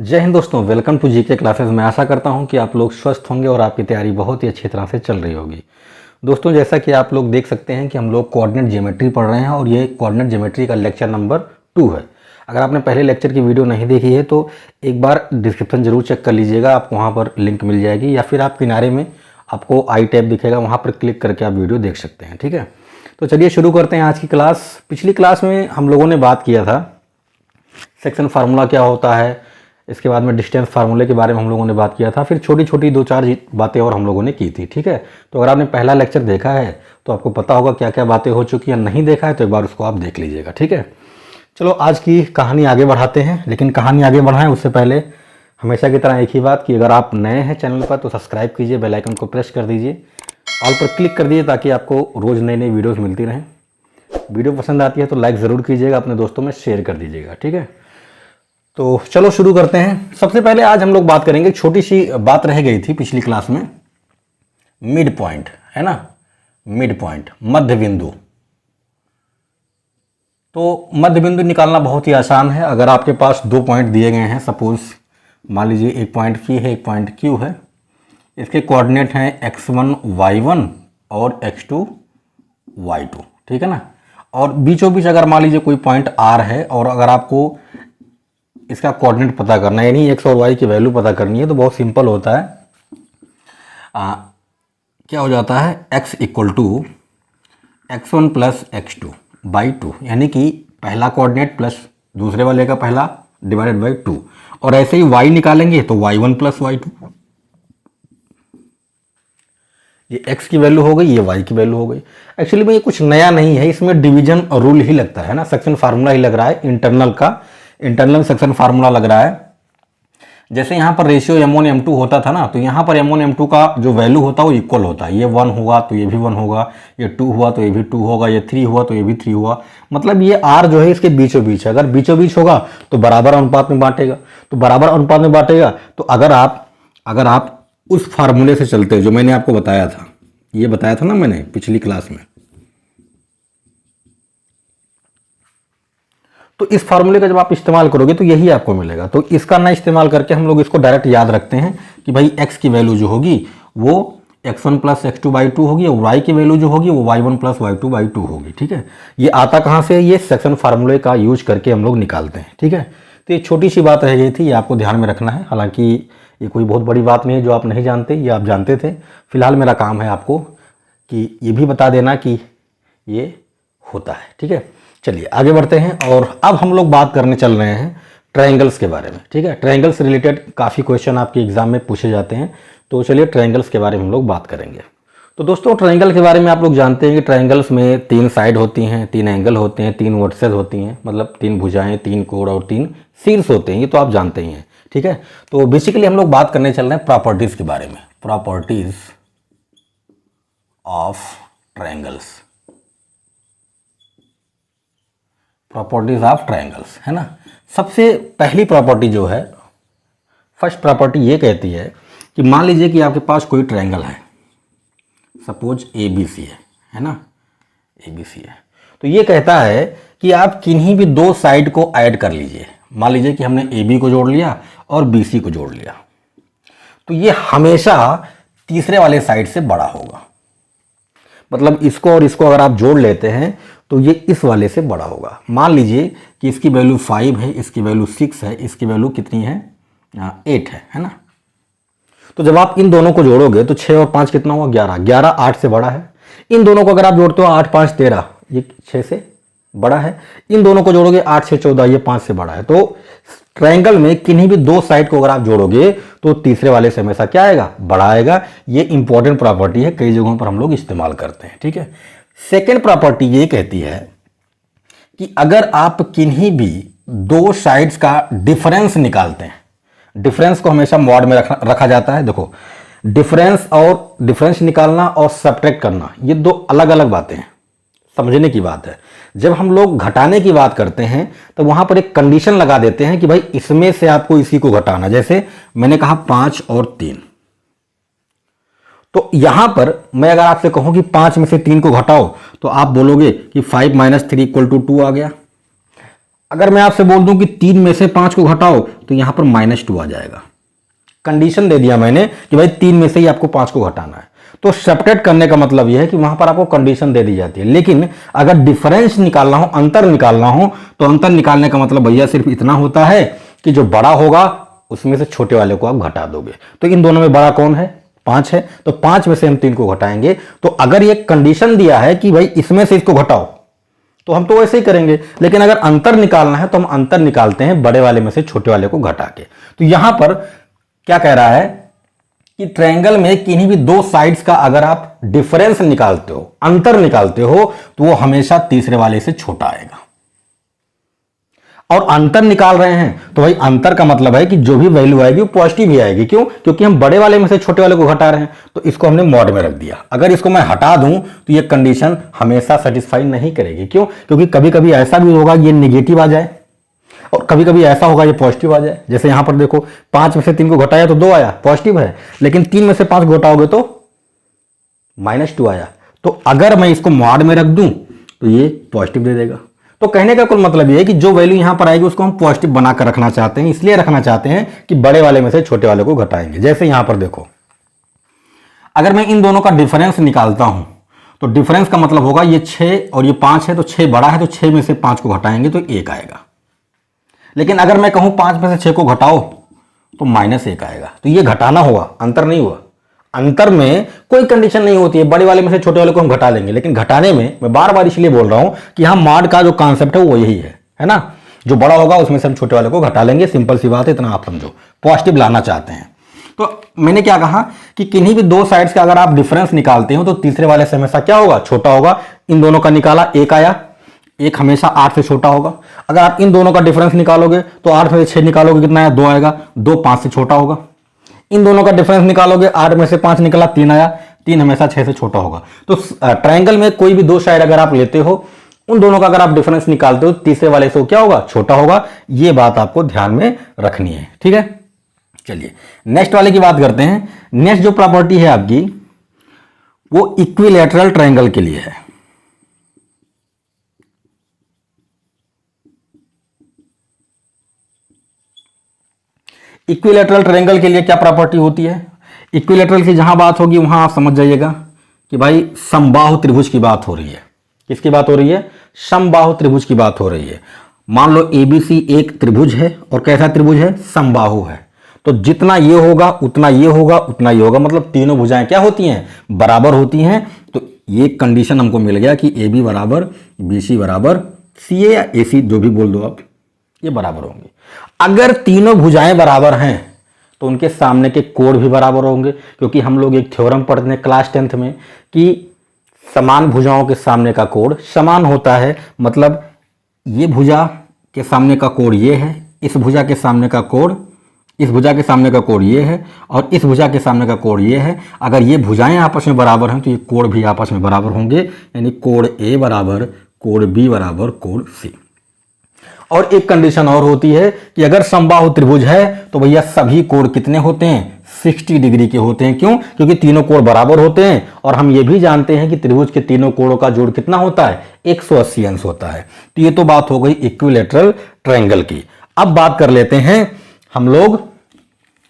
जय हिंद दोस्तों, welcome to GK classes. मैं आशा करता हूं कि आप लोग स्वस्थ होंगे और आपकी तैयारी बहुत ही अच्छी तरह से चल रही होगी। दोस्तों, जैसा कि आप लोग देख सकते हैं कि हम लोग कोऑर्डिनेट ज्योमेट्री पढ़ रहे हैं और ये कोऑर्डिनेट ज्योमेट्री का लेक्चर नंबर 2 है। अगर आपने पहले लेक्चर की वीडियो नहीं देखी है तो एक बार डिस्क्रिप्शन जरूर चेक कर लीजिएगा, आपको वहाँ पर लिंक मिल जाएगी, या फिर आप किनारे में आपको आई टैब दिखेगा, वहाँ पर क्लिक करके आप वीडियो देख सकते हैं। ठीक है, तो चलिए शुरू करते हैं आज की क्लास। पिछली क्लास में हम लोगों ने बात किया था सेक्शन फार्मूला क्या होता है, इसके बाद में डिस्टेंस फार्मूले के बारे में हम लोगों ने बात किया था, फिर छोटी छोटी 2-4 बातें और हम लोगों ने की थी। ठीक है, तो अगर आपने पहला लेक्चर देखा है तो आपको पता होगा क्या क्या बातें हो चुकी हैं, नहीं देखा है तो एक बार उसको आप देख लीजिएगा। ठीक है, चलो आज की कहानी आगे बढ़ाते हैं। लेकिन कहानी आगे बढ़ाएं उससे पहले हमेशा की तरह एक ही बात कि अगर आप नए हैं चैनल पर तो सब्सक्राइब कीजिए, बेल आइकन को प्रेस कर दीजिए, ऑल पर क्लिक कर दीजिए ताकि आपको रोज़ नई नई वीडियोज़ मिलती रहें। वीडियो पसंद आती है तो लाइक ज़रूर कीजिएगा, अपने दोस्तों में शेयर कर दीजिएगा। ठीक है, तो चलो शुरू करते हैं। सबसे पहले आज हम लोग बात करेंगे, छोटी सी बात रह गई थी पिछली क्लास में, मिड पॉइंट, है ना, मिड पॉइंट, मध्य बिंदु। तो मध्य बिंदु निकालना बहुत ही आसान है। अगर आपके पास 2 पॉइंट दिए गए हैं, सपोज मान लीजिए एक पॉइंट P है, एक पॉइंट Q है, इसके कोऑर्डिनेट हैं x1 y1 और x2 y2। ठीक है ना, और बीचों बीच अगर मान लीजिए कोई पॉइंट R है और अगर आपको इसका कोऑर्डिनेट पता करना है, यानी एक्स और वाई की वैल्यू पता करनी है, तो बहुत सिंपल होता है। क्या हो जाता है, x equal to x1 plus x2 by 2, यानी कि पहला कोऑर्डिनेट प्लस दूसरे वाले का पहला डिवाइडेड बाई 2। और ऐसे ही y निकालेंगे तो y1 प्लस y2, ये x की वैल्यू हो गई, ये y की वैल्यू हो गई। एक्चुअली में ये कुछ नया नहीं है, इसमें डिवीजन रूल ही लगता है ना, सेक्शन फार्मूला ही लग रहा है, इंटरनल सेक्शन फार्मूला लग रहा है। जैसे यहाँ पर रेशियो m1 m2 होता था ना, तो यहाँ पर m1 m2 का जो वैल्यू होता है वो इक्वल होता है। ये 1 हुआ तो ये भी 1 होगा, ये 2 हुआ तो ये भी 2 होगा, ये 3 हुआ तो ये भी 3 हुआ। मतलब ये r जो है इसके बीचों बीच है। अगर बीचों बीच होगा तो बराबर अनुपात में बांटेगा, तो बराबर अनुपात में बांटेगा। तो अगर आप उस फार्मूले से चलते जो मैंने आपको बताया था, ये बताया था ना मैंने पिछली क्लास में, तो इस फार्मूले का जब आप इस्तेमाल करोगे तो यही आपको मिलेगा। तो इसका ना इस्तेमाल करके हम लोग इसको डायरेक्ट याद रखते हैं कि भाई x की वैल्यू जो होगी वो x1 प्लस x2 बाई 2 होगी और y की वैल्यू जो होगी वो y1 प्लस y2 बाई 2 होगी। ठीक है, ये आता कहाँ से, ये सेक्शन फार्मूले का यूज करके हम लोग निकालते हैं। ठीक है, तो ये छोटी सी बात रह गई थी, ये आपको ध्यान में रखना है। हालांकि ये कोई बहुत बड़ी बात नहीं है जो आप नहीं जानते, ये आप जानते थे। फिलहाल मेरा काम है आपको कि ये भी बता देना कि ये होता है। ठीक है, चलिए आगे बढ़ते हैं और अब हम लोग बात करने चल रहे हैं ट्रायंगल्स के बारे में। ठीक है, ट्रायंगल्स रिलेटेड काफ़ी क्वेश्चन आपके एग्जाम में पूछे जाते हैं, तो चलिए ट्रायंगल्स के बारे में हम लोग बात करेंगे। तो दोस्तों, ट्रायंगल के बारे में आप लोग जानते हैं कि ट्रायंगल्स में 3 साइड होती हैं, 3 एंगल होते हैं, 3 वर्सेस होती हैं, मतलब 3 भुजाएं, 3 कोण और 3 शीर्ष होते हैं। ये तो आप जानते ही हैं। ठीक है, तो बेसिकली हम लोग बात करने चल रहे हैं प्रॉपर्टीज के बारे में, properties of triangles, properties of triangles, है ना। सबसे पहली प्रॉपर्टी जो है, फर्स्ट प्रॉपर्टी ये कहती है कि मान लीजिए कि आपके पास कोई ट्रायंगल है, सपोज ABC है ना, ABC है, तो ये कहता है कि आप किन्हीं भी 2 साइड को ऐड कर लीजिए। मान लीजिए कि हमने AB को जोड़ लिया और BC को जोड़ लिया, तो ये हमेशा तीसरे वाले साइड से बड़ा होगा। मतलब इसको और इसको अगर आप जोड़ लेते हैं तो ये इस वाले से बड़ा होगा। मान लीजिए कि इसकी वैल्यू 5 है, इसकी वैल्यू 6 है, इसकी वैल्यू कितनी है, 8 है ना। तो जब आप इन दोनों को जोड़ोगे तो 6 और 5 कितना हुआ, 11, 11 8 से बड़ा है। इन दोनों को अगर आप जोड़ते हो 8 5 13, ये 6 से बड़ा है। इन दोनों को जोड़ोगे 8 6 14, ये 5 से बड़ा है। तो ट्रायंगल में किन्हीं भी 2 साइड को अगर आप जोड़ोगे तो तीसरे वाले से हमेशा क्या आएगा, बड़ा आएगा। ये इंपॉर्टेंट प्रॉपर्टी है, कई जगहों पर हम लोग इस्तेमाल करते हैं। ठीक है, सेकेंड प्रॉपर्टी ये कहती है कि अगर आप किन्हीं भी 2 साइड्स का डिफरेंस निकालते हैं, डिफरेंस को हमेशा मॉड में रखा जाता है। देखो, डिफरेंस निकालना और सब्ट्रैक्ट करना ये 2 अलग अलग बातें हैं, समझने की बात है। जब हम लोग घटाने की बात करते हैं तो वहां पर एक कंडीशन लगा देते हैं कि भाई इसमें से आपको इसी को घटाना। जैसे मैंने कहा 5 और 3, तो यहां पर मैं अगर आपसे कहूं कि 5 में से 3 को घटाओ तो आप बोलोगे कि 5 - 3 = 2 आ गया। अगर मैं आपसे बोल दूं कि 3 में से 5 को घटाओ तो यहां पर -2 आ जाएगा। कंडीशन दे दिया मैंने कि भाई 3 में से ही आपको 5 को घटाना है। तो सब्ट्रैक्ट करने का मतलब यह है कि वहां पर आपको कंडीशन दे दी जाती है। लेकिन अगर डिफरेंस निकालना हो, अंतर निकालना हो, तो अंतर निकालने का मतलब भैया सिर्फ इतना होता है कि जो बड़ा होगा उसमें से छोटे वाले को आप घटा दोगे। तो इन दोनों में बड़ा कौन है? 5 है। तो 5 में से हम 3 को घटाएंगे। तो अगर ये कंडीशन दिया है कि भाई इसमें से इसको घटाओ तो हम तो वैसे ही करेंगे। लेकिन अगर अंतर निकालना है तो हम अंतर निकालते हैं बड़े वाले में से छोटे वाले को घटा के। तो यहां पर क्या कह रहा है कि ट्रायंगल में किन्हीं भी दो साइड्स का अगर आप डिफरेंस निकालते हो, अंतर निकालते हो, तो वो हमेशा तीसरे वाले से छोटा आएगा। और अंतर निकाल रहे हैं तो भाई अंतर का मतलब है कि जो भी वैल्यू आएगी वो पॉजिटिव ही आएगी। क्यों? क्योंकि हम बड़े वाले में से छोटे वाले को घटा रहे हैं। तो इसको हमने मॉड में रख दिया। अगर इसको मैं हटा दूं तो ये कंडीशन हमेशा सेटिस्फाई नहीं करेगी। क्यों? क्योंकि कभी कभी ऐसा भी होगा ये नेगेटिव आ जाए और कभी कभी ऐसा होगा ये पॉजिटिव आ जाए। जैसे यहां पर देखो 5 में से 3 को घटाया तो 2 आया, पॉजिटिव है। लेकिन 3 में से 5 घटाओगे तो -2 आया। तो अगर मैं इसको मॉड में रख दूं तो ये पॉजिटिव दे देगा। तो कहने का कुल मतलब ये है कि जो वैल्यू यहां पर आएगी उसको हम पॉजिटिव बनाकर रखना चाहते हैं। इसलिए रखना चाहते हैं कि बड़े वाले में से छोटे वाले को घटाएंगे। जैसे यहां पर देखो, अगर मैं इन दोनों का डिफरेंस निकालता हूं तो डिफरेंस का मतलब होगा ये 6 और ये 5 है, तो 6 बड़ा है, तो 6 में से 5 को घटाएंगे तो 1 आएगा। लेकिन अगर मैं कहूं 5 में से 6 को घटाओ तो -1 आएगा। तो ये घटाना हुआ, अंतर नहीं हुआ। अंतर में कोई कंडीशन नहीं होती है, बड़े वाले में से छोटे वाले को हम घटा लेंगे। लेकिन घटाने में मैं बार बार इसलिए बोल रहा हूं कि यहां मॉड का जो कॉन्सेप्ट है वो यही है ना। जो बड़ा होगा उसमें से हम छोटे वाले को घटा लेंगे। सिंपल सी बात है, इतना आप समझो। पॉजिटिव लाना चाहते हैं तो मैंने क्या कहा कि किन्हीं भी दो साइड्स का अगर आप डिफरेंस निकालते हो तो तीसरे वाले से हमेशा क्या होगा? छोटा होगा। इन दोनों का निकाला, 1 आया, 1 हमेशा 8 से छोटा होगा। अगर आप इन दोनों का डिफरेंस निकालोगे तो 8 में से 6 निकालोगे, कितना आया? 2 आएगा। 2 5 से छोटा होगा। इन दोनों का डिफरेंस निकालोगे, 8 में से 5 निकला, 3 आया। 3 हमेशा 6 से छोटा होगा। तो ट्रायंगल में कोई भी दो साइड अगर आप लेते हो, उन दोनों का अगर आप डिफरेंस निकालते हो, तीसरे वाले से क्या होगा? छोटा होगा। ये बात आपको ध्यान में रखनी है, ठीक है। चलिए नेक्स्ट वाले की बात करते हैं। नेक्स्ट जो प्रॉपर्टी है आपकी वो इक्विलैटरल ट्रायंगल के लिए है। इक्विलैटरल ट्रायंगल के लिए क्या प्रॉपर्टी होती है? इक्विलैटरल की जहां बात होगी वहां आप समझ जाइएगा कि भाई समबाहु त्रिभुज की बात हो रही है। किसकी बात हो रही है? समबाहु त्रिभुज की बात हो रही है। मान लो एबीसी एक त्रिभुज है और कैसा त्रिभुज है? समबाहु है। तो जितना ये होगा उतना ये होगा उतना ये होगा, मतलब तीनों भुजाएं क्या होती हैं? बराबर होती हैं। तो ये कंडीशन हमको मिल गया कि ए बी बराबर बी सी बराबर सी ए या ए सी, जो भी बोल दो आप, ये बराबर होंगे। अगर तीनों भुजाएं बराबर हैं तो उनके सामने के कोण भी बराबर होंगे। क्योंकि हम लोग एक थ्योरम पढ़ते हैं क्लास 10th में कि समान भुजाओं के सामने का कोण समान होता है। मतलब ये भुजा के सामने का कोण ये है, इस भुजा के सामने का कोण, इस भुजा के सामने का कोण ये है और इस भुजा के सामने का कोण ये है। अगर ये भुजाएं आपस में बराबर हैं तो ये कोण भी आपस में बराबर होंगे। यानी कोण ए बराबर कोण बी बराबर कोण सी। और एक कंडीशन और होती है कि अगर समबाहु त्रिभुज है तो भैया सभी कोण कितने होते हैं? 60 डिग्री के होते हैं। क्यों? क्योंकि तीनों कोण बराबर होते हैं। और हम ये भी जानते हैं कि त्रिभुज के तीनों कोणों का जोड़ कितना होता है? 180 अंश होता है। तो ये तो बात हो गई इक्विलैटरल ट्रायंगल की। अब बात कर लेते हैं हम लोग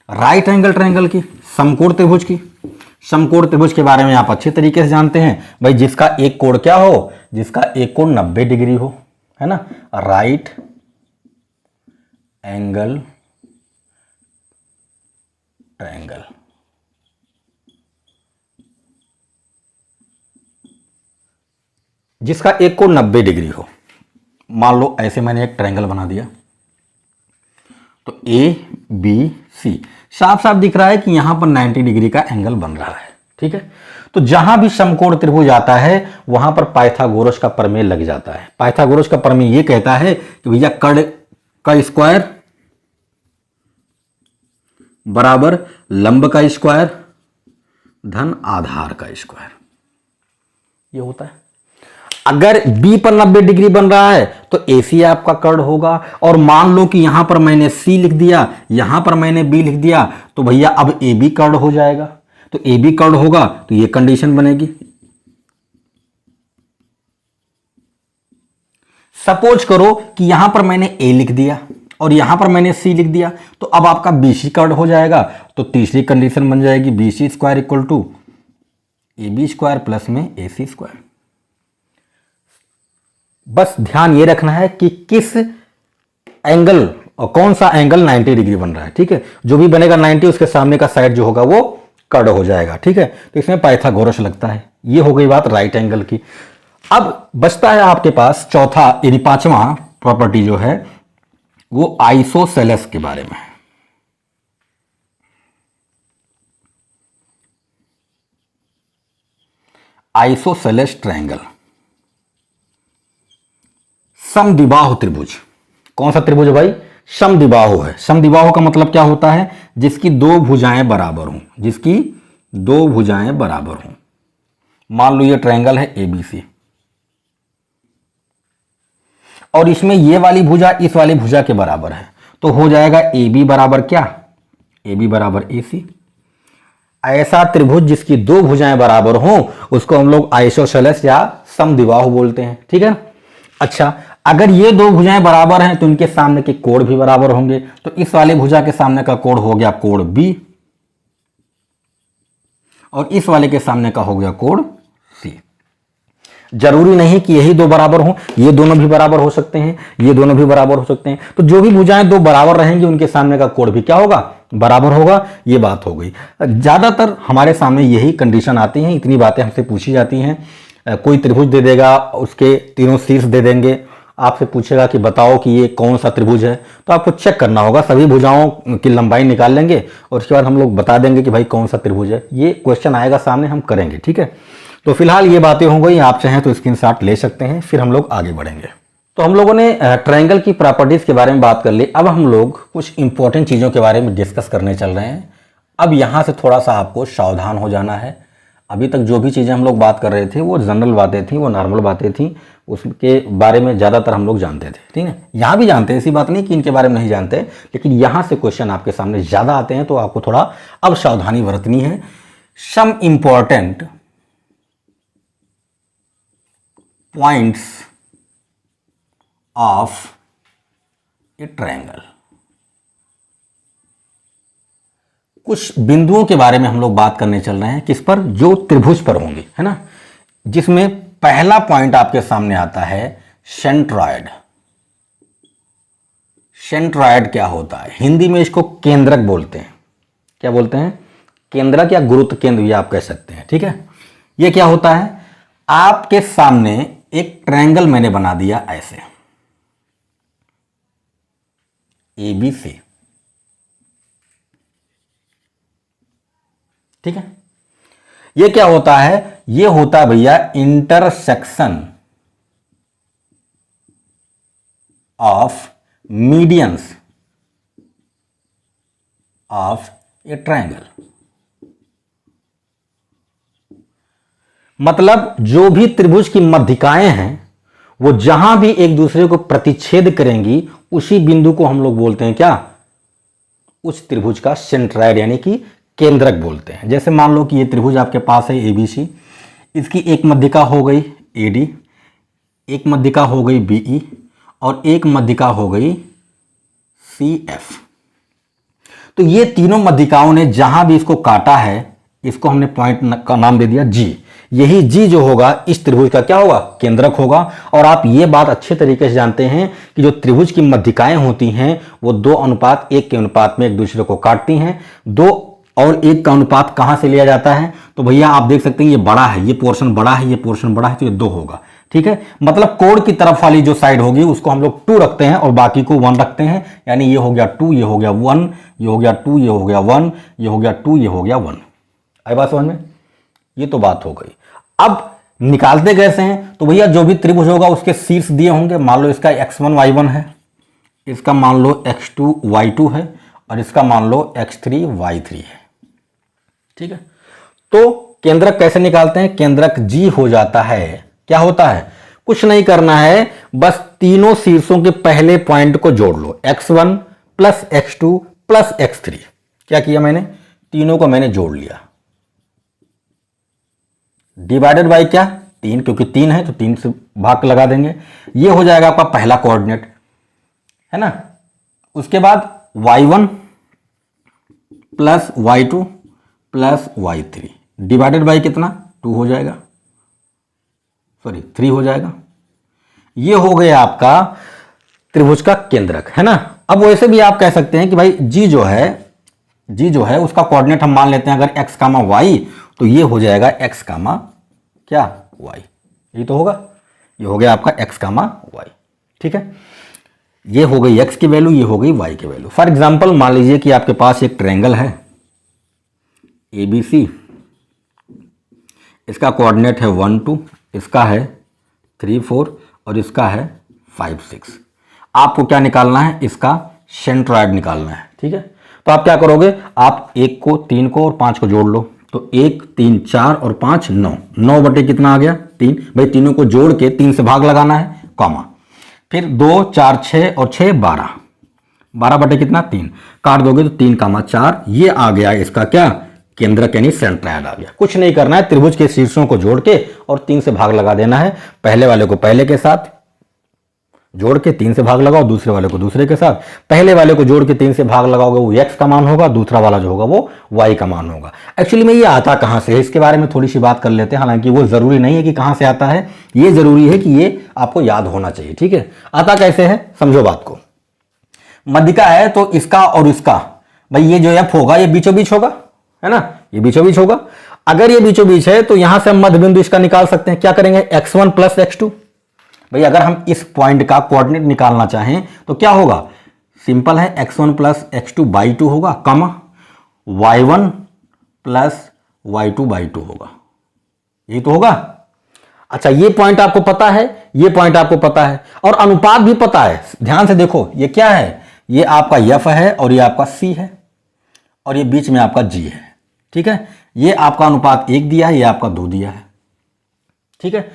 राइट एंगल ट्रायंगल की, समकोण त्रिभुज की। समकोण त्रिभुज के बारे में आप अच्छे तरीके से जानते हैं भाई, जिसका एक कोण क्या हो? जिसका एक कोण 90 डिग्री हो, है ना। Right angle triangle. जिसका एक कोण 90 डिग्री हो। मान लो ऐसे मैंने एक ट्रायंगल बना दिया। तो ए बी सी, साफ साफ दिख रहा है कि यहां पर 90 डिग्री का एंगल बन रहा है, ठीक है। तो जहां भी समकोण त्रिभुज आता है वहां पर पाइथागोरस का प्रमेय लग जाता है। पाइथागोरस का प्रमेय यह कहता है कि भैया कर्ण का स्क्वायर बराबर लंब का स्क्वायर धन आधार का स्क्वायर, ये होता है। अगर बी पर 90 डिग्री बन रहा है तो एसी आपका कर्ण होगा। और मान लो कि यहां पर मैंने सी लिख दिया, यहां पर मैंने बी लिख दिया, तो भैया अब ए बी कर्ण हो जाएगा। तो ए बी कर्ण होगा तो ये कंडीशन बनेगी। सपोज करो कि यहां पर मैंने ए लिख दिया और यहां पर मैंने सी लिख दिया, तो अब आपका बीसी कट हो जाएगा। तो तीसरी कंडीशन बन जाएगी BC square equal to A B square plus में ए सी स्क्वायर। बस ध्यान ये रखना है कि किस एंगल और कौन सा एंगल 90 डिग्री बन रहा है। ठीक है, जो भी बनेगा 90 उसके सामने का साइड जो होगा वो कट हो जाएगा। ठीक है, तो इसमें पाइथागोरस लगता है। ये हो गई बात राइट एंगल की। अब बचता है आपके पास चौथा यानी पांचवा प्रॉपर्टी जो है वो आइसोसेलेस के बारे में है। आइसोसेलेस ट्रायंगल, समद्विबाहु त्रिभुज। कौन सा त्रिभुज है भाई? समद्विबाहु है। समद्विबाहु का मतलब क्या होता है? जिसकी दो भुजाएं बराबर हों, जिसकी दो भुजाएं बराबर हों। मान लो ये ट्रायंगल है एबीसी और इसमें ये वाली भुजा इस वाली भुजा के बराबर है, तो हो जाएगा ए बी बराबर क्या? ए बी बराबर ए सी। ऐसा त्रिभुज जिसकी दो भुजाएं बराबर हों उसको हम लोग आइसोसेलेस या समद्विबाहु बोलते हैं। ठीक है। अच्छा, अगर ये दो भुजाएं बराबर हैं तो इनके सामने के कोण भी बराबर होंगे। तो इस वाले भुजा के सामने का कोण हो गया कोण बी और इस वाले के सामने का हो गया कोण सी। जरूरी नहीं कि यही दो बराबर हों, ये दोनों भी बराबर हो सकते हैं, ये दोनों भी बराबर हो सकते हैं। तो जो भी भुजाएं दो बराबर रहेंगी उनके सामने का कोण भी क्या होगा? बराबर होगा। ये बात हो गई। ज्यादातर हमारे सामने यही कंडीशन आती है, इतनी बातें हमसे पूछी जाती हैं। कोई त्रिभुज दे देगा, उसके तीनों शीर्ष दे देंगे, आपसे पूछेगा कि बताओ कि ये कौन सा त्रिभुज है, तो आपको चेक करना होगा। सभी भुजाओं की लंबाई निकाल लेंगे और उसके बाद हम लोग बता देंगे कि भाई कौन सा त्रिभुज है। ये क्वेश्चन आएगा सामने, हम करेंगे। ठीक है, तो फिलहाल ये बातें हो गई। आप चाहें तो स्क्रीनशॉट ले सकते हैं, फिर हम लोग आगे बढ़ेंगे। तो हम लोगों ने ट्रायंगल की प्रॉपर्टीज के बारे में बात कर ली। अब हम लोग कुछ इंपॉर्टेंट चीज़ों के बारे में डिस्कस करने चल रहे हैं। अब यहाँ से थोड़ा सा आपको सावधान हो जाना है। अभी तक जो भी चीज़ें हम लोग बात कर रहे थे वो जनरल बातें थी, वो नॉर्मल बातें थी, उसके बारे में ज़्यादातर हम लोग जानते थे। ठीक है, यहाँ भी जानते हैं, ऐसी बात नहीं कि इनके बारे में नहीं जानते, लेकिन यहाँ से क्वेश्चन आपके सामने ज़्यादा आते हैं, तो आपको थोड़ा अब सावधानी बरतनी है। Some important points of a triangle, कुछ बिंदुओं के बारे में हम लोग बात करने चल रहे हैं। किस पर? जो त्रिभुज पर होंगे, है ना। जिसमें पहला पॉइंट आपके सामने आता है सेंट्रॉयड। सेंट्रॉयड क्या होता है? हिंदी में इसको केंद्रक बोलते हैं। क्या बोलते हैं? केंद्रक या गुरुत्व केंद्र भी आप कह सकते हैं। ठीक है, ये क्या होता है? आपके सामने एक ट्रायंगल मैंने बना दिया ऐसे, ए बी सी। ठीक है, ये क्या होता है? ये होता है भैया intersection of medians of a triangle. मतलब जो भी त्रिभुज की मध्यिकाएं हैं वो जहां भी एक दूसरे को प्रतिच्छेद करेंगी उसी बिंदु को हम लोग बोलते हैं क्या? उस त्रिभुज का सेंट्रॉयड यानी कि केंद्रक बोलते हैं। जैसे मान लो कि ये त्रिभुज आपके पास है एबीसी, इसकी एक मध्यिका हो गई एडी, एक मध्यिका हो गई बीई और एक मध्यिका हो गई सीएफ। तो ये तीनों मध्यिकाओं ने जहां भी इसको काटा है, इसको हमने पॉइंट का नाम दे दिया जी। यही जी जो होगा इस त्रिभुज का क्या होगा? केंद्रक होगा। और आप ये बात अच्छे तरीके से जानते हैं कि जो त्रिभुज की मध्यिकाएं होती हैं वो 2:1 के अनुपात में एक दूसरे को काटती हैं। 2 और 1 का अनुपात कहां से लिया जाता है? तो भैया आप देख सकते हैं ये बड़ा है, ये पोर्शन बड़ा है, ये पोर्शन बड़ा है, तो ये 2 होगा। ठीक है, मतलब कोण की तरफ वाली जो साइड होगी उसको हम लोग 2 रखते हैं और बाकी को 1 रखते हैं। यानी ये हो गया 2, ये हो गया 1, ये हो गया 2, ये हो गया 1, ये हो गया 2, ये हो गया 1। आई बात समझ में? ये तो बात हो गई। अब निकालते कैसे हैं? तो भैया जो भी त्रिभुज होगा उसके शीर्ष दिए होंगे। मान लो इसका x1 y1 है, इसका मान लो x2 y2 है और इसका मान लो x3 y3 है। ठीक है, तो केंद्रक कैसे निकालते हैं? केंद्रक जी हो जाता है। क्या होता है? कुछ नहीं करना है, बस तीनों शीर्षों के पहले पॉइंट को जोड़ लो, x1 plus x2 plus x3। क्या किया मैंने? तीनों को मैंने जोड़ लिया, डिवाइडेड बाय क्या? 3, क्योंकि 3 है तो 3 से भाग लगा देंगे, ये हो जाएगा आपका पहला कोऑर्डिनेट, है ना। उसके बाद y1 plus y2 plus y3 divided by कितना 2 हो जाएगा, सॉरी 3 हो जाएगा। ये हो गया आपका त्रिभुज का केंद्रक, है ना। अब वैसे भी आप कह सकते हैं कि भाई जी जो है उसका कोऑर्डिनेट हम मान लेते हैं अगर x कामा y, तो ये हो जाएगा x कामा क्या y, ये तो होगा, ये हो गया आपका x कामा y, ठीक है। ये हो गई x की वैल्यू, ये हो गई y की वैल्यू। फॉर एग्जांपल मान लीजिए कि आपके पास एक ट्रायंगल है ABC, इसका कोऑर्डिनेट है 1 2, इसका है 3 4 और इसका है 5 6। आपको क्या निकालना है, इसका सेंट्रॉयड निकालना है, ठीक है। तो आप क्या करोगे, आप 1 को 3 को और 5 को जोड़ लो, तो 1 3 4 और 5 9, 9 बटे कितना आ गया 3, भाई तीनों को जोड़ के 3 से भाग लगाना है, कॉमा, फिर 2 4 6 और 6 12, 12 बटे कितना 3, काट दोगे तो 3 कामा 4, ये आ गया इसका क्या केंद्रक यानी सेंट्रॉयड आ गया। कुछ नहीं करना है, त्रिभुज के शीर्षों को जोड़ के और 3 से भाग लगा देना है, पहले वाले को पहले के साथ जोड़ के 3 से भाग लगाओ, दूसरे वाले को दूसरे के साथ, पहले वाले को जोड़ के 3 से भाग लगाओगे वो x का मान होगा, दूसरा वाला जो होगा वो y का मान होगा। एक्चुअली में ये आता कहां से है इसके बारे में थोड़ी सी बात कर लेते हैं, हालांकि वो जरूरी नहीं है कि कहां से आता है, ये जरूरी है कि ये आपको याद होना चाहिए, ठीक है। आता कैसे है समझो बात को, मध्यिका है तो इसका और इसका, भाई ये जो f होगा ये बीचों बीच होगा, है ना, ये बीचों बीच होगा। अगर ये बीचों बीच है तो यहां से हम मध्य बिंदु इसका निकाल सकते हैं, क्या करेंगे x1 प्लस x2, भाई अगर हम इस पॉइंट का कोऑर्डिनेट निकालना चाहें तो क्या होगा, सिंपल है x1 प्लस x2 बाई 2 होगा, कमा y1 प्लस y2 बाई 2 होगा, ये तो होगा। अच्छा ये पॉइंट आपको पता है, ये पॉइंट आपको पता है और अनुपात भी पता है, ध्यान से देखो ये क्या है, ये आपका f है और ये आपका c है और ये बीच में आपका g है, ठीक है। ये आपका अनुपात 1 दिया है, ये आपका 2 दिया है, ठीक है।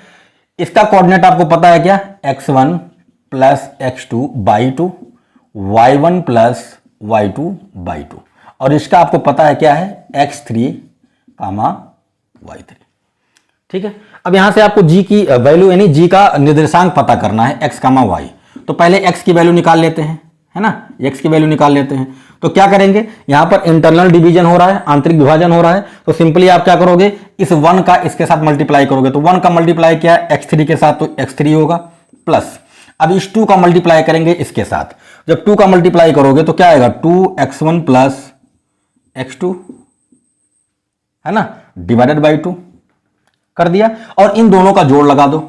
इसका कोऑर्डिनेट आपको पता है क्या, x1 plus x2 by 2, y1 plus y2 by 2, और इसका आपको पता है क्या है x3 कामा y3, ठीक है। अब यहां से आपको g की वैल्यू यानी g का निर्देशांक पता करना है x कामा y, तो पहले x की वैल्यू निकाल लेते हैं, है ना, x की वैल्यू निकाल लेते हैं। तो क्या करेंगे, यहां पर इंटरनल डिवीजन हो रहा है, आंतरिक विभाजन हो रहा है, तो सिंपली आप क्या करोगे, इस 1 का इसके साथ मल्टीप्लाई करोगे, तो 1 का मल्टीप्लाई क्या है x3 के साथ, तो x3 होगा, प्लस अब इस 2 का मल्टीप्लाई करेंगे इसके साथ, जब 2 का मल्टीप्लाई करोगे तो क्या आएगा 2x1 प्लस x2, है ना, डिवाइडेड बाई 2 कर दिया, और इन दोनों का जोड़ लगा दो,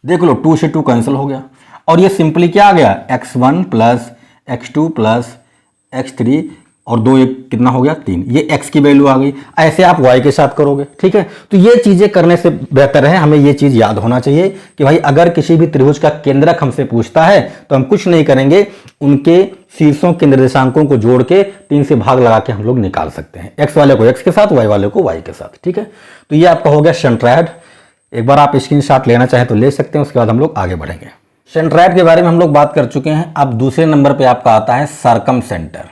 देख लो 2 से 2 कैंसिल हो गया, और ये सिंपली क्या आ गया x1 plus x2 plus x3 और 2 1 कितना हो गया 3, ये x की वैल्यू आ गई। ऐसे आप y के साथ करोगे, ठीक है। तो ये चीजें करने से बेहतर है हमें ये चीज याद होना चाहिए कि भाई अगर किसी भी त्रिभुज का केंद्रक हमसे पूछता है तो हम कुछ नहीं करेंगे, उनके शीर्षों के निर्देशांकों को जोड़ के 3 से भाग लगा के हम लोग निकाल सकते हैं, x वाले को x के साथ, y वाले को y के साथ, ठीक है। तो ये आपका हो गया सेंट्रॉयड। एक बार आप स्क्रीनशॉट लेना चाहें तो ले सकते हैं, उसके बाद हम लोग आगे बढ़ेंगे। सेंट्रॉयड के बारे में हम लोग बात कर चुके हैं। अब दूसरे नंबर पे आपका आता है सर्कमसेंटर।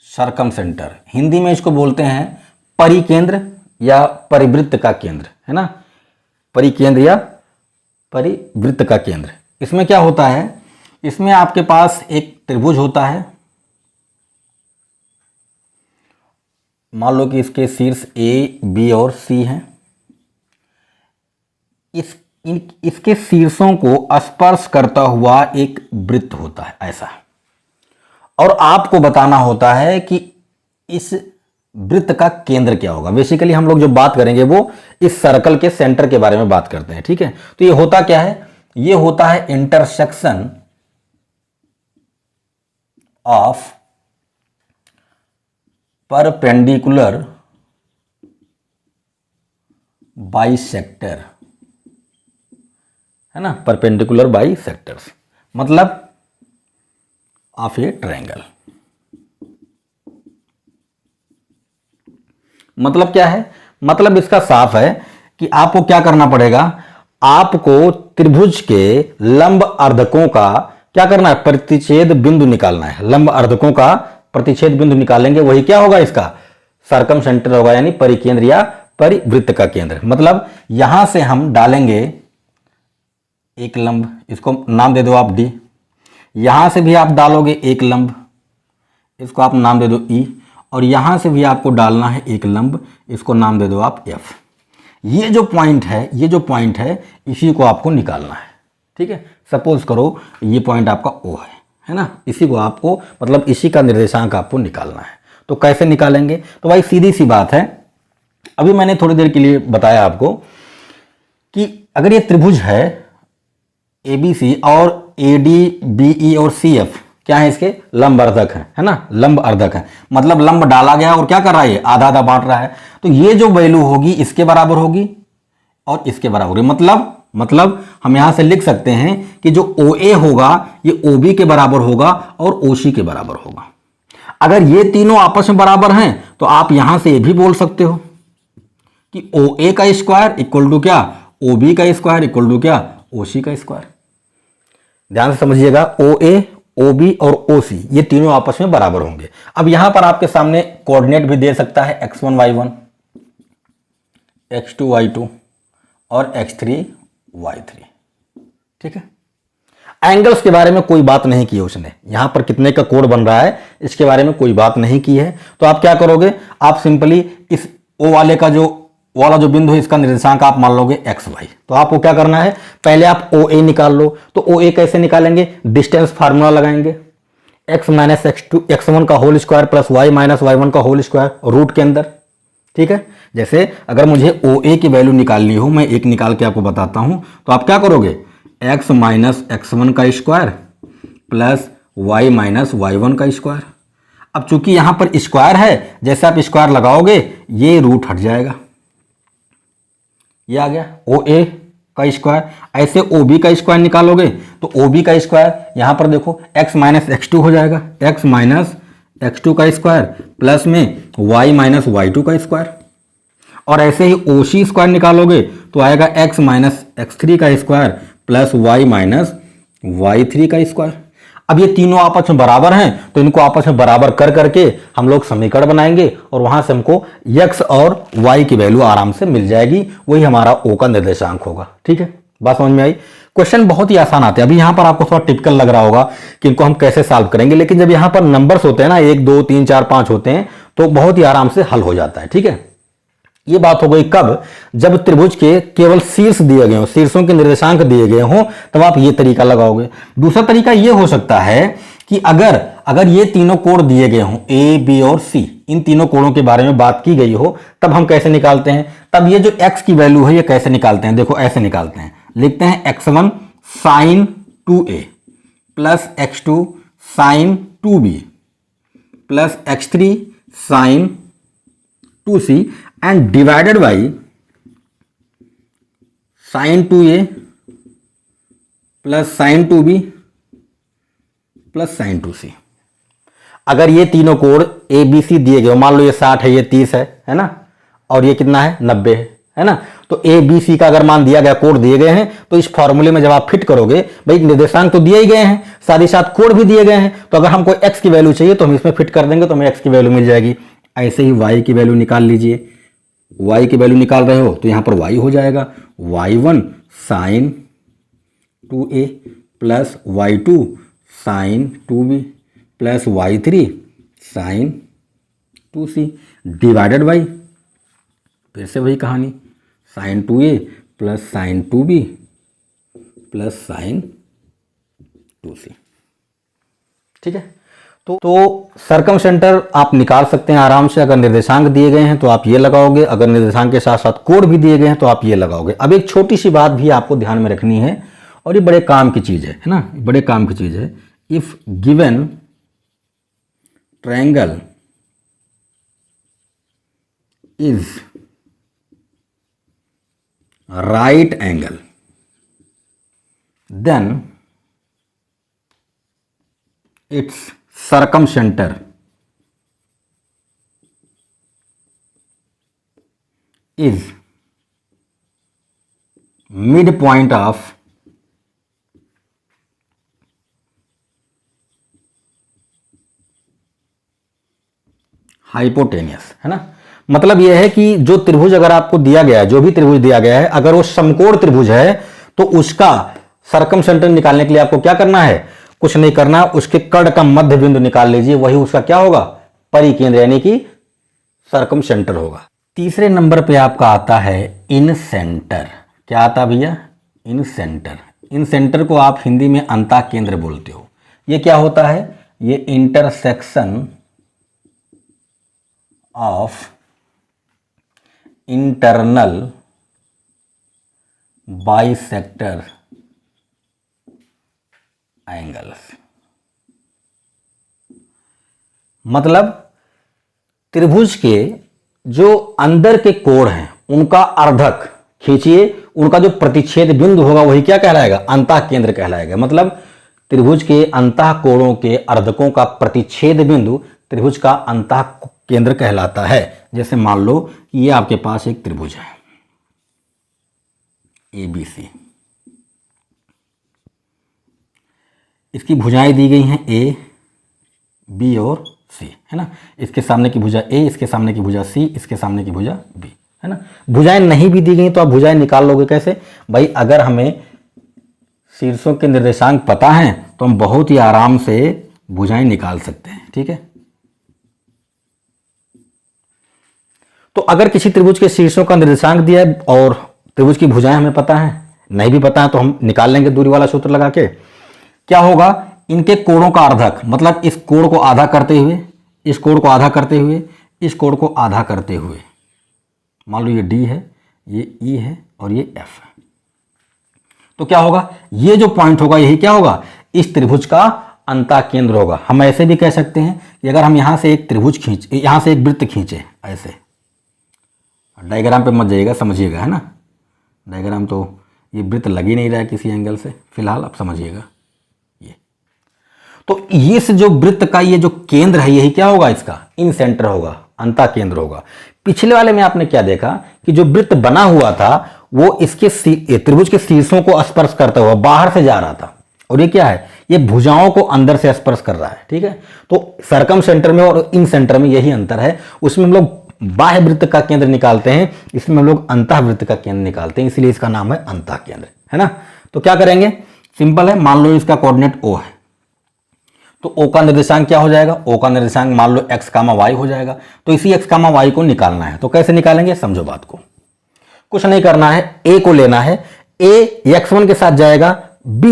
सर्कमसेंटर हिंदी में इसको बोलते हैं परिकेंद्र या परिवृत्त का केंद्र, है ना, परिकेंद्र या परिवृत्त का केंद्र। इसमें क्या होता है, इसमें आपके पास एक त्रिभुज होता है, मान लो कि इसके शीर्ष ए बी और सी हैं, इसके शीर्षों को स्पर्श करता हुआ एक वृत्त होता है ऐसा, और आपको बताना होता है कि इस वृत्त का केंद्र क्या होगा। बेसिकली हम लोग जो बात करेंगे वो इस सर्कल के सेंटर के बारे में बात करते हैं, ठीक है। तो ये होता क्या है, ये होता है इंटरसेक्शन ऑफ परपेंडिकुलर बाइसेक्टर, है ना, परपेंडिकुलर बाइसेक्टर्स, मतलब ऑफ ए ट्रायंगल। मतलब क्या है, मतलब इसका साफ है कि आपको क्या करना पड़ेगा, आपको त्रिभुज के लंब अर्धकों का क्या करना है, प्रतिच्छेद बिंदु निकालना है। लंब अर्धकों का प्रतिच्छेद बिंदु निकालेंगे, वही क्या होगा इसका सर्कम सेंटर होगा यानी परिकेंद्र या परिवृत्त का केंद्र। मतलब यहां से हम डालेंगे एक लंब, इसको नाम दे दो आप डी। यहां से भी आप डालोगे एक लंब, इसको आप नाम दे दो ई। और यहां से भी आपको डालना है एक लंब, इसको नाम दे दो आप एफ। ये जो पॉइंट है, ये जो पॉइंट है, इसी को आपको निकालना है। ठीक है, सपोज करो ये पॉइंट आपका ओ है ना, इसी को आपको मतलब इसी का निर्देशांक आपको निकालना है। तो कैसे निकालेंगे? तो भाई सीधी सी बात है, अभी मैंने थोड़ी देर के लिए बताया आपको कि अगर ये त्रिभुज है ABC और AD BE और CF क्या है, इसके लंब अर्धक है ना, लंब अर्धक है। मतलब लंब डाला गया और क्या कर रहा है, आधा आधा बांट रहा है। तो ये जो वैल्यू होगी इसके बराबर होगी और इसके बराबर होगी। मतलब हम यहां से लिख सकते हैं कि जो OA होगा ये OB के बराबर होगा और OC के बराबर होगा। अगर ये तीनों आपस में बराबर हैं तो आप यहां से ये भी बोल सकते हो कि OA का स्क्वायर इक्वल टू क्या, OB का स्क्वायर इक्वल टू क्या, OC का स्क्वायर। ध्यान से समझिएगा, OA OB और OC ये तीनों आपस में बराबर होंगे। अब यहां पर आपके सामने कोऑर्डिनेट भी दे सकता है x1 y1, x2 y2 और x3 y3। ठीक है, एंगल्स के बारे में कोई बात नहीं की है उसने, यहां पर कितने का कोण बन रहा है इसके बारे में कोई बात नहीं की है। तो आप क्या करोगे, आप सिंपली इस O वाले का जो वाला जो बिंदु है इसका निर्देशांक आप मान लोगे XY। तो आपको क्या करना है, पहले आप OA निकाल लो। तो OA कैसे निकालेंगे, डिस्टेंस फार्मूला लगाएंगे, x माइनस x1 का whole square plus y minus y1 का होल स्क्वायर रूट के अंदर। ठीक है, जैसे अगर मुझे OA की वैल्यू निकालनी हो, मैं एक निकाल के आपको बताता हूं। तो आप क्या करोगे, x माइनस x1 का square plus y minus y1 का स्क्वायर। अब चूंकि यहां पर स्क्वायर है, जैसे आप स्क्वायर लगाओगे ये रूट हट जाएगा, ये आ गया OA का स्क्वायर। ऐसे OB का स्क्वायर निकालोगे तो OB का स्क्वायर यहां पर देखो x माइनस x2 हो जाएगा, x माइनस x2 का स्क्वायर प्लस में y माइनस y2 का स्क्वायर। और ऐसे ही OC स्क्वायर निकालोगे तो आएगा x माइनस x3 का square plus y minus y3 का स्क्वायर। अब ये तीनों आपस में बराबर हैं तो इनको आपस में बराबर कर करके हम लोग समीकरण बनाएंगे और वहां से हमको x और y की वैल्यू आराम से मिल जाएगी, वही हमारा O का निर्देशांक होगा। ठीक है, बात समझ में आई। क्वेश्चन बहुत ही आसान आते हैं। अभी यहां पर आपको थोड़ा टिपिकल लग रहा होगा कि इनको हम कैसे सॉल्व करेंगे, लेकिन जब यहां पर नंबर्स होते हैं ना 1 2 3 4 5 होते हैं तो बहुत ही आराम से हल हो जाता है। ठीक है, ये बात हो गई कब, जब त्रिभुज के केवल शीर्ष दिए गए हो, शीर्षों के निर्देशांक दिए गए हो, तब आप ये तरीका लगाओगे। दूसरा तरीका ये हो सकता है कि अगर ये तीनों कोण दिए गए हो A B और C, इन तीनों कोणों के बारे में बात की गई हो, तब हम कैसे निकालते हैं, तब ये जो x की वैल्यू है ये कैसे निकालते हैं, देखो ऐसे निकालते हैं, लिखते हैं x1 sin 2a plus x2 sin 2b plus x3 sin 2c and divided by sin 2a plus sin 2b plus sin 2c। अगर ये तीनों कोण ए बी सी दिए गए, मान लो ये 60 है, ये 30 है ना, और ये कितना है 90 है ना, तो ए बी सी का अगर मान दिया गया, कोण दिए गए हैं, तो इस फॉर्मूले में जब आप फिट करोगे, भाई निर्देशांक तो दिए ही गए हैं, साथ ही साथ कोण भी दिए गए हैं, तो अगर हमको x की वैल्यू चाहिए तो हम इसमें फिट कर देंगे तो हमें x की वैल्यू मिल जाएगी। ऐसे ही y की वैल्यू निकाल लीजिए, y की वैल्यू निकाल रहे हो तो यहां पर y हो जाएगा y1 sin 2a plus y2 sin 2b plus y3 sin 2c divided by, फिर से वही कहानी, sin 2a plus sin 2b plus sin 2c। ठीक है, तो सर्कम सेंटर आप निकाल सकते हैं आराम से। अगर निर्देशांक दिए गए हैं तो आप ये लगाओगे, अगर निर्देशांक के साथ साथ कोण भी दिए गए हैं तो आप ये लगाओगे। अब एक छोटी सी बात भी आपको ध्यान में रखनी है और ये बड़े काम की चीज है ना, बड़े काम की चीज है। If given triangle is right angle then its circumcenter is midpoint of hypotenuse, है ना। मतलब यह है कि जो त्रिभुज अगर आपको दिया गया है, जो भी त्रिभुज दिया गया है, अगर वो समकोण त्रिभुज है तो उसका सर्कम सेंटर निकालने के लिए आपको क्या करना है, कुछ नहीं करना, उसके कर्ण का मध्य बिंदु निकाल लीजिए, वही उसका क्या होगा, परिकेंद्र यानी कि सर्कम सेंटर होगा। तीसरे नंबर पे आपका आता है इन सेंटर। क्या आता भैया, इन सेंटर। इन सेंटर को आप हिंदी में अंतः केंद्र बोलते हो। ये क्या होता है, ये intersection of internal bisector angles. मतलब त्रिभुज के जो अंदर के कोण हैं उनका अर्धक खींचिए, उनका जो प्रतिच्छेद बिंदु होगा वही क्या कहलाएगा, अंतः केंद्र कहलाएगा। मतलब त्रिभुज के अंतः कोणों के अर्धकों का प्रतिच्छेद बिंदु त्रिभुज का अंतः केंद्र कहलाता है। जैसे मान लो कि ये आपके पास एक त्रिभुज है ABC, इसकी भुजाएं दी गई हैं A, B और C, है ना। इसके सामने की भुजा A, इसके सामने की भुजा C, इसके सामने की भुजा B, है ना। भुजाएं नहीं भी दी गई तो आप भुजाएं निकाल लोगे कैसे भाई, अगर हमें शीर्षों के निर्देशांक पता हैं तो हम बहुत ही आराम से भुजाएं निकाल सकते हैं, ठीक है। तो अगर किसी त्रिभुज के शीर्षों का निर्देशांक दिया है और त्रिभुज की भुजाएं हमें पता है, नहीं भी पता है तो हम निकाल लेंगे दूरी वाला सूत्र लगा के। क्या होगा, इनके कोणों का अर्धक, मतलब इस कोण को आधा करते हुए, इस कोण को आधा करते हुए, इस कोण को आधा करते हुए, मान लो ये D है, ये E है और ये F है, तो क्या होगा, ये जो पॉइंट होगा यही क्या होगा, इस त्रिभुज का अंतः केंद्र होगा। हम ऐसे भी कह सकते हैं कि अगर हम यहां से एक त्रिभुज यहां से एक वृत्त खींचे, ऐसे डायग्राम पे मत जाइएगा, समझिएगा, है ना। डायग्राम तो ये वृत्त लग ही नहीं रहा है किसी एंगल से, फिलहाल आप समझिएगा। ये तो इस जो वृत्त का ये जो केंद्र है यही क्या होगा, इसका इन सेंटर होगा, अंतः केंद्र होगा। पिछले वाले में आपने क्या देखा कि जो वृत्त बना हुआ था वो इसके त्रिभुज के शीर्षों को स्पर्श करता हुआ बाहर से जा रहा था, और ये क्या है, ये भुजाओं को अंदर से स्पर्श कर रहा है, ठीक है। तो सर्कम सेंटर में और इन सेंटर में यही अंतर है। उसमें हम लोग बाह्य वृत्त का केंद्र निकालते हैं, इसमें हम लोग अंतः वृत्त का केंद्र निकालते हैं, इसलिए इसका नाम है अंतः केंद्र, है ना। तो क्या करेंगे, सिंपल है, मान लो इसका कोऑर्डिनेट O है तो O का निर्देशांक क्या हो जाएगा, O का निर्देशांक मान लो x, y हो जाएगा। तो इसी x, y को निकालना है, तो कैसे निकालेंगे, समझो बात को। कुछ नहीं करना है, A को लेना है, A x1 के साथ जाएगा, B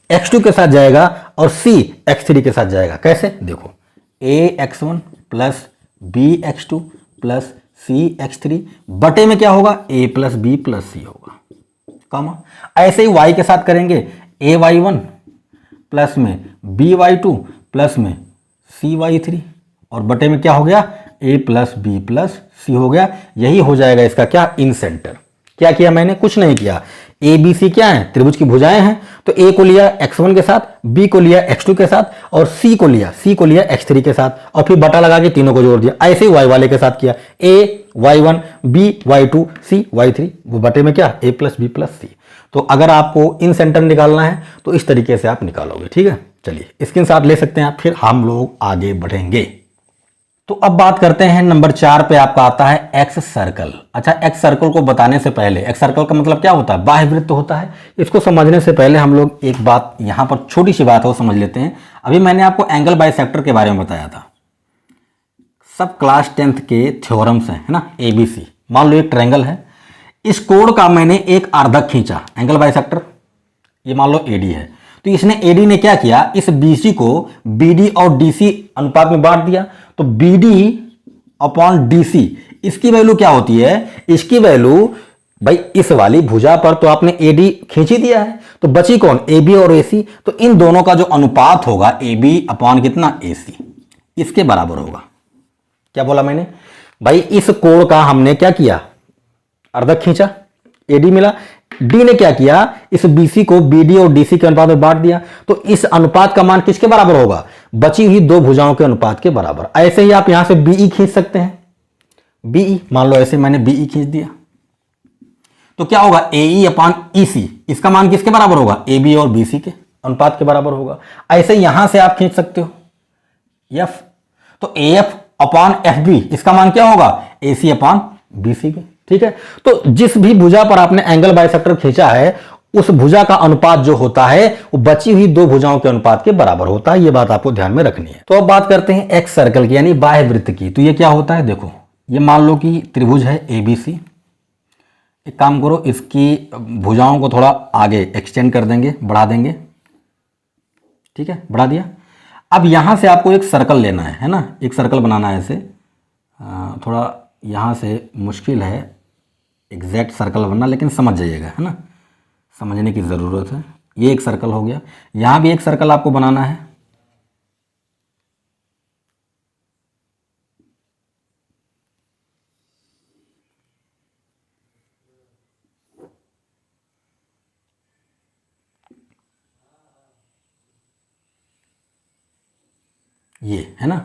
x2 के साथ जाएगा और C x3 के साथ जाएगा। कैसे, देखो A x1 plus B x2 plus C x3 बटे में क्या होगा, A plus B plus C होगा, कॉमा। ऐसे ही y के साथ करेंगे, A y1 प्लस में B y2 प्लस में C y3 और बटे में क्या हो गया, A plus B plus C हो गया। यही हो जाएगा इसका क्या, इन सेंटर। क्या किया मैंने, कुछ नहीं किया। A B C क्या है, त्रिभुज की भुजाएं हैं, तो A को लिया x1 के साथ, B को लिया x2 के साथ और C को लिया x3 के साथ, और फिर बटा लगा के तीनों को जोड़ दिया। ऐसे ही y वाले के साथ किया, A y1 B y2 C y3, वो बटे में क्या, A plus B plus C। तो अगर आपको इन सेंटर निकालना है तो इस तरीके से आप निकालोगे, ठीक है। चलिए स्क्रीनशॉट ले सकते हैं आप, फिर हम लोग आगे बढ़ेंगे। तो अब बात करते हैं नंबर 4 पे, आपका आता है एक्स सर्कल। अच्छा, एक्स सर्कल को बताने से पहले, एक्स सर्कल का मतलब क्या होता है, बाह्य वृत्त होता है। इसको समझने से पहले हम लोग एक बात यहाँ पर छोटी सी बात है वो समझ लेते हैं। अभी मैंने आपको एंगल बाइसेक्टर के बारे में बताया था, सब क्लास 10th के थ्योरम्स हैं, है ना, ABC। मान लो एक ट्रायंगल है, इस कोण का मैंने एक अर्धक खींचा, एंगल बाइसेक्टर, ये मान लो AD है, तो इसने AD ने क्या किया, इस BC को BD और DC अनुपात में बांट दिया। तो BD अपॉन DC, इसकी वैल्यू क्या होती है, इसकी वैल्यू भाई इस वाली भुजा पर तो आपने AD खींच ही दिया है, तो बची कौन, AB और AC। तो इन दोनों का जो अनुपात होगा AB अपॉन कितना, AC, इसके बराबर होगा। क्या बोला मैंने भाई, इस कोण का हमने क्या किया, अर्धक खींचा, AD मिला, D ने क्या किया, इस BC को BD और DC के अनुपात में बांट दिया। तो इस अनुपात का मान किसके बराबर होगा, बची हुई दो भुजाओं के अनुपात के बराबर। ऐसे ही आप यहां से BE खींच सकते हैं, BE मान लो ऐसे मैंने BE खींच दिया, तो क्या होगा, AE अपॉन EC, इसका मान किसके बराबर होगा, AB और BC के अनुपात के बराबर होगा। ऐसे यहां से आप खींच सकते हो F, तो AF अपॉन एफ बी, इसका मान क्या होगा, ए सी अपॉन बी सी बी। ठीक है, तो जिस भी भुजा पर आपने एंगल बाइसेक्टर खींचा है उस भुजा का अनुपात जो होता है वो बची हुई दो भुजाओं के अनुपात के बराबर होता है। ये बात आपको ध्यान में रखनी है। तो अब बात करते हैं एक्स सर्कल की यानी बाह्य वृत्त की। तो ये क्या होता है, देखो ये मान लो कि त्रिभुज है एबीसी। एक काम करो, इसकी भुजाओं को थोड़ा आगे एक्सटेंड कर देंगे, बढ़ा देंगे। ठीक है, बढ़ा दिया। अब यहां से आपको एक सर्कल लेना है ना, एक सर्कल बनाना है ऐसे। थोड़ा यहां से मुश्किल है एग्जैक्ट सर्कल बनना, लेकिन समझ जाइएगा, है ना, समझने की ज़रूरत है। ये एक सर्कल हो गया, यहाँ भी एक सर्कल आपको बनाना है। ये है ना,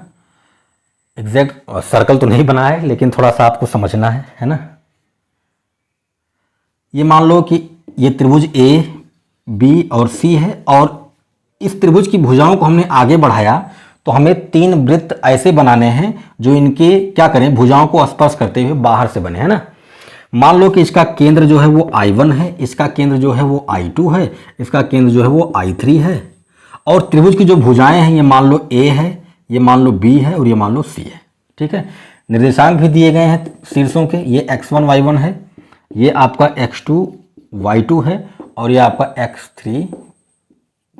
एग्जैक्ट सर्कल तो नहीं बना है लेकिन थोड़ा सा आपको समझना है ना। ये मान लो कि ये त्रिभुज ए बी और सी है और इस त्रिभुज की भुजाओं को हमने आगे बढ़ाया तो हमें तीन वृत्त ऐसे बनाने हैं जो इनके क्या करें, भुजाओं को स्पर्श करते हुए बाहर से बने, है ना। मान लो कि इसका केंद्र जो है वो I1 है, इसका केंद्र जो है वो I2 है, इसका केंद्र जो है वो I3 है और त्रिभुज की जो भुजाएं हैं ये मान लो A है, ये मान लो B है और ये मान लो C है। ठीक है, निर्देशांक भी दिए गए हैं शीर्षों के, ये x1 y1 है, ये आपका x2 y2 है और ये आपका x3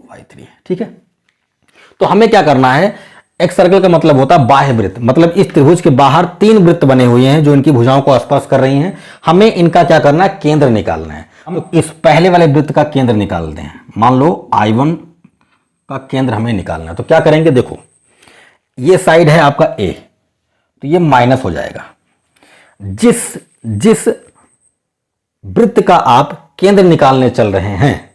y3 है। ठीक है, तो हमें क्या करना है, एक्स सर्कल का मतलब होता है बाह्य वृत्त, मतलब इस त्रिभुज के बाहर तीन वृत्त बने हुए हैं जो इनकी भुजाओं को स्पर्श कर रही हैं। हमें इनका क्या करना है, केंद्र निकालना है। हम इस पहले वाले वृत्त का केंद्र निकालते हैं। मान लो I1 का केंद्र हमें निकालना है, तो क्या करेंगे, देखो ये साइड है आपका A, तो ये माइनस हो जाएगा। जिस वृत्त का आप केंद्र निकालने चल रहे हैं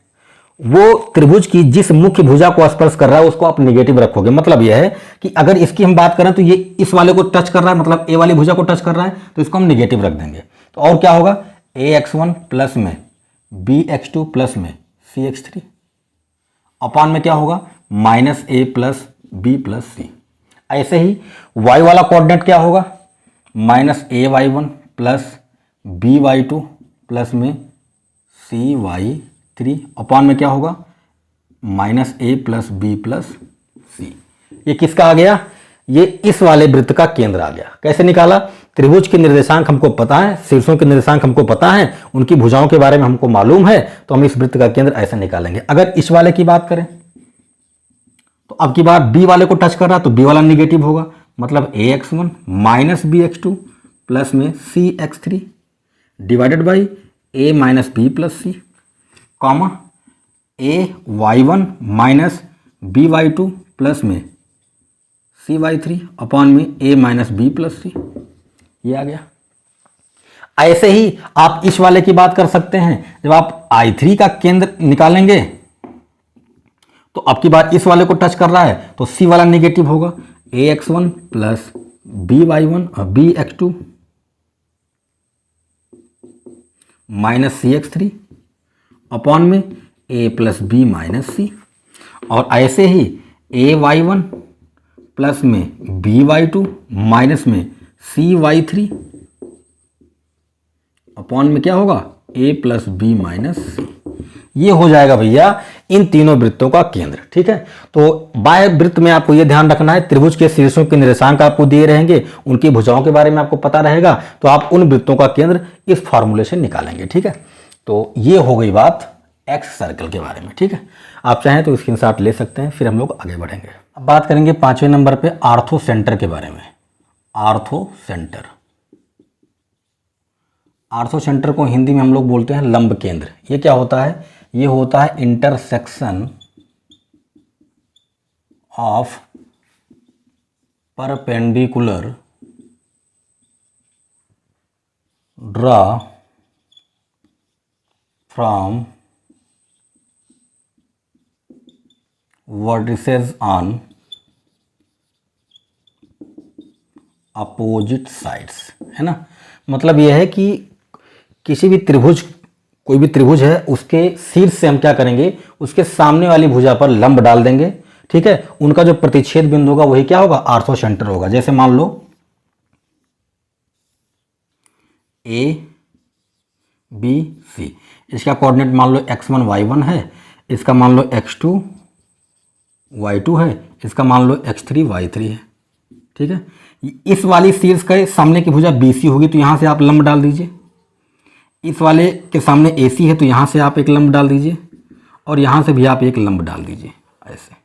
वो त्रिभुज की जिस मुख्य भुजा को स्पर्श कर रहा है उसको आप नेगेटिव रखोगे। मतलब यह है कि अगर इसकी हम बात करें तो ये इस वाले को टच कर रहा है, मतलब ए वाली भुजा को टच कर रहा है, तो इसको हम नेगेटिव रख देंगे। तो और क्या होगा, ax1 प्लस में bx2 प्लस में cx3 अपॉन में क्या होगा, minus a plus b plus c। ऐसे ही y वाला कोऑर्डिनेट क्या होगा, minus ay1 plus by2 plus में cy3 अपॉन में क्या होगा, minus a plus B plus सी। ये किसका आ गया, ये इस वाले वृत्त का केंद्र आ गया। कैसे निकाला, त्रिभुज के निर्देशांक हमको पता है, शीर्षों के निर्देशांक हमको पता है, उनकी भुजाओं के बारे में हमको मालूम है, तो हम इस वृत्त का केंद्र ऐसे निकालेंगे। अगर इस वाले की बात करें तो अब की बार बी वाले को टच कर रहा तो बी वाला निगेटिव होगा, मतलब ax1 माइनस bx2 प्लस में cx3 divided by a minus b plus c, comma ay1 minus by2 plus में cy3 अपॉन में a माइनस बी प्लस सी। ये आ गया। ऐसे ही आप इस वाले की बात कर सकते हैं। जब आप I3 का केंद्र निकालेंगे तो अब की बार इस वाले को टच कर रहा है तो C वाला नेगेटिव होगा, ax1 प्लस by1 और bx2 माइनस cx3 अपॉन में a प्लस बी माइनस सी। और ऐसे ही ay1 प्लस में by2 माइनस में cy3 अपॉन में क्या होगा, a प्लस बी माइनस सी। ये हो जाएगा भैया इन तीनों वृत्तों का केंद्र। ठीक है, तो बाह्य वृत्त में आपको ये ध्यान रखना है, त्रिभुज के शीर्षों के निर्देशांक आपको दिए रहेंगे, उनकी भुजाओं के बारे में आपको पता रहेगा, तो आप उन वृत्तों का केंद्र इस फॉर्मूले से निकालेंगे। ठीक है, तो ये हो गई बात एक्स सर्कल के बारे में। ठीक है, आप चाहें तो स्क्रीनशॉट ले सकते हैं, फिर हम लोग आगे बढ़ेंगे। अब बात करेंगे 5वें नंबर पे आर्थो सेंटर के बारे में। आर्थो सेंटर, आर्थो सेंटर को हिंदी में हम लोग बोलते हैं लंब केंद्र। ये क्या होता है, ये होता है intersection of perpendicular draw from vertices on opposite sides, है ना। मतलब यह है कि किसी भी त्रिभुज, कोई भी त्रिभुज है उसके शीर्ष से हम क्या करेंगे, उसके सामने वाली भुजा पर लंब डाल देंगे। ठीक है, उनका जो प्रतिच्छेद बिंदु होगा वही क्या होगा, आर्थो सेंटर होगा। जैसे मान लो ए बी सी। इसका कोऑर्डिनेट मान लो x1 y1 है, इसका मान लो x2 y2 है, इसका मान लो x3 y3 है। ठीक है, इस वाली शीर्ष के सामने की भुजा BC होगी तो यहाँ से आप लंब डाल दीजिए। इस वाले के सामने AC है तो यहाँ से आप एक लंब डाल दीजिए और यहाँ से भी आप एक लंब डाल दीजिए ऐसे।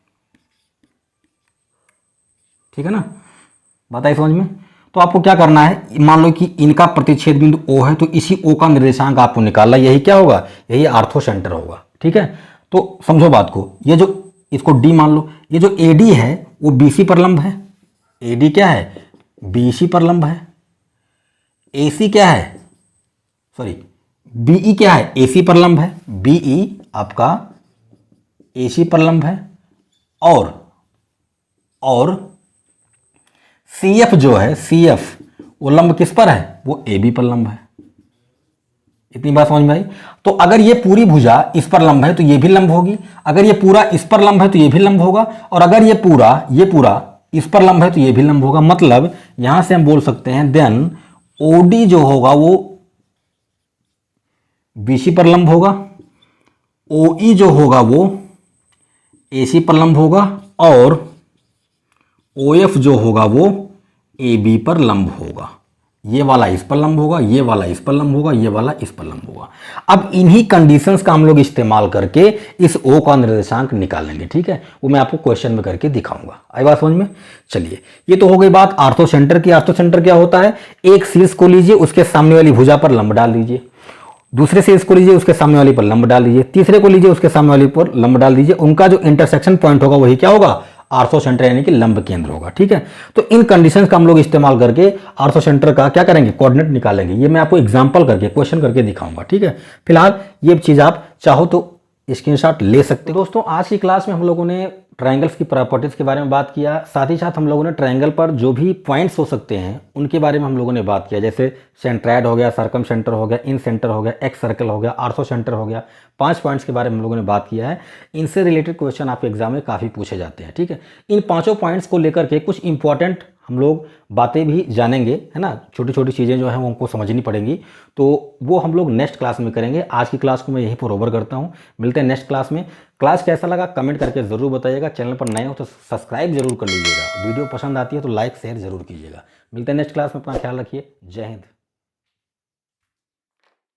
ठीक है ना, बात आई समझ में। तो आपको क्या करना है, मान लो कि इनका प्रतिच्छेद बिंदु O है तो इसी O का निर्देशांक आपको निकालना, यही क्या होगा, यही आर्थो सेंटर होगा। ठीक है, तो समझो बात को, ये जो इसको D मान लो, ये जो AD है वो BC पर लंब है, AD क्या है, BC पर लंब है। AC क्या है, सॉरी BE क्या है, AC पर लंब है। BE आपका AC पर लंब है और CF जो है, CF वो लंब किस पर है, वो AB पर लंब है। इतनी बात समझ में आई। तो अगर ये पूरी भुजा इस पर लंब है तो ये भी लंब होगी, अगर ये पूरा इस पर लंब है तो ये भी लंब होगा, और अगर ये पूरा इस पर लंब है तो ये भी लंब होगा। मतलब यहां से हम बोल सकते हैं देन OD जो होगा वो BC पर लंब होगा, OE जो होगा वो AC पर लंब होगा और OF जो होगा वो AB पर लंब होगा। ये वाला इस पर लंब होगा, ये वाला इस पर लंब होगा, ये वाला इस पर लंब होगा। अब इन्हीं कंडीशंस का हम लोग इस्तेमाल करके इस O का निर्देशांक निकालेंगे। ठीक है, वो मैं आपको क्वेश्चन में करके दिखाऊंगा। आई बात समझ में। चलिए, ये तो हो गई बात आर्थो सेंटर की। आर्थो सेंटर क्या होता है, एक शीर्ष को लीजिए, उसके सामने वाली भुजा पर लंब डाल दीजिए, दूसरे शीर्ष को लीजिए, उसके सामने वाली पर लंब डाल दीजिए, तीसरे को लीजिए, उसके सामने वाली पर लंब डाल दीजिए। उनका जो इंटरसेक्शन पॉइंट होगा वही क्या होगा, आर्थो सेंटर यानी कि लंब केंद्र होगा। ठीक है, तो इन कंडीशंस का हम लोग इस्तेमाल करके आर्थो सेंटर का क्या करेंगे, कोऑर्डिनेट निकालेंगे। ये मैं आपको एग्जांपल करके, क्वेश्चन करके दिखाऊंगा। ठीक है, फिलहाल ये चीज़ आप चाहो तो स्क्रीनशॉट ले सकते हो। दोस्तों, आज की क्लास में हम लोगों ने ट्रायंगल्स की प्रॉपर्टीज़ के बारे में बात किया, साथ ही साथ हम लोगों ने ट्रायंगल पर जो भी पॉइंट्स हो सकते हैं उनके बारे में हम लोगों ने बात किया, जैसे सेंट्रायड हो गया, सर्कम सेंटर हो गया, इन सेंटर हो गया, एक्स सर्कल हो गया, आर्थो सेंटर हो गया। 5 पॉइंट्स के बारे में हम लोगों ने बात किया है। इनसे रिलेटेड क्वेश्चन आपके एग्जाम में काफ़ी पूछे जाते हैं। ठीक है, इन 5 पॉइंट्स को लेकर के कुछ इंपॉर्टेंट हम लोग बातें भी जानेंगे, है ना। छोटी छोटी चीज़ें जो हैं वो हमको समझनी पड़ेंगी, तो वो हम लोग नेक्स्ट क्लास में करेंगे। आज की क्लास को मैं यहीं पर ओवर करता हूँ। मिलते हैं नेक्स्ट क्लास में। क्लास कैसा लगा कमेंट करके ज़रूर बताइएगा। चैनल पर नए हो तो सब्सक्राइब जरूर कर लीजिएगा। वीडियो पसंद आती है तो लाइक शेयर जरूर कीजिएगा। मिलते हैं नेक्स्ट क्लास में। अपना ख्याल रखिए। जय हिंद।